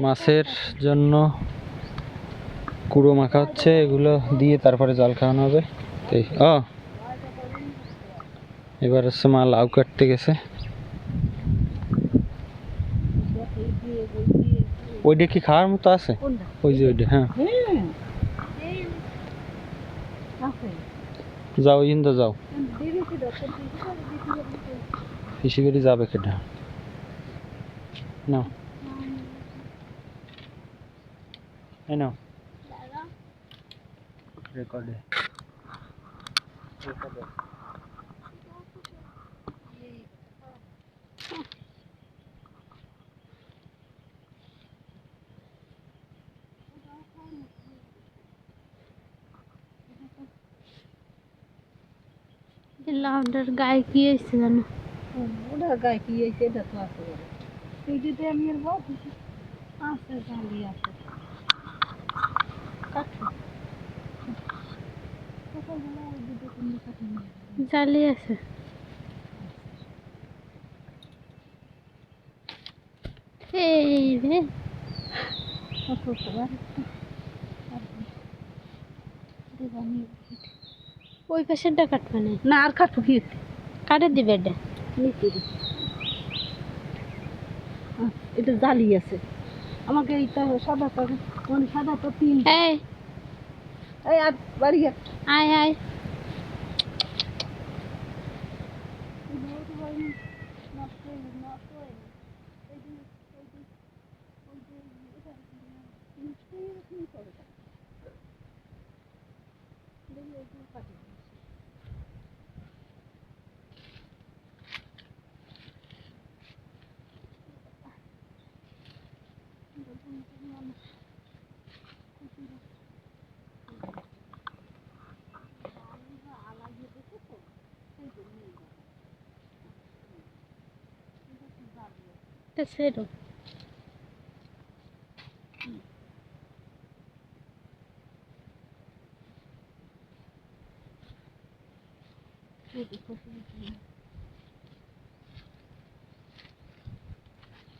মাছের জন্য কুড়ো মাখা হচ্ছে, এগুলো দিয়ে তারপরে জল খাওয়ানো হবে। এবার হচ্ছে মা লাউ কাটতে গেছে। ওইটা কি খাওয়ার মতো আছে? ওই যে ওইটা, হ্যাঁ যাও ইন্দো যাও, পিসি বেরি যাবে কেটা নাও নাও রেকর্ডে লাউডার গায়ে কি হয়েছে জানো? ওটা গায়ে কি হয়েছে এটা তো আছে, এই যদি আমি এর বাদ আছে জালি আছে জালি আছে। এই রে ওই পাশেরটা কাটবে না, আর কাটবো কি? কাটে দিবে এটা। এটা জালি আছে আমাকে, এইটা সাদাটা মানে সাদাটা তিন। এই আর বাড়ি আয় আয় সেরো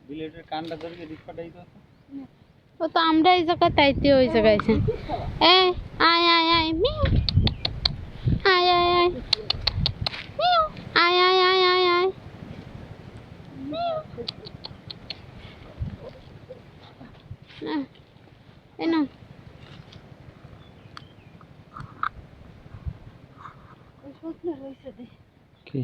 বিলেটের কানটা ধরে দিক পাঠাই তো। ও তো আমরা এই জায়গায় তাইতে ওই জায়গায় আছে। এই আয় আয় আয় মিউ আয় আয় আয় মিউ আয় আয় আয় আয় আয় মিউ এনো শুকনো রয়েছে কি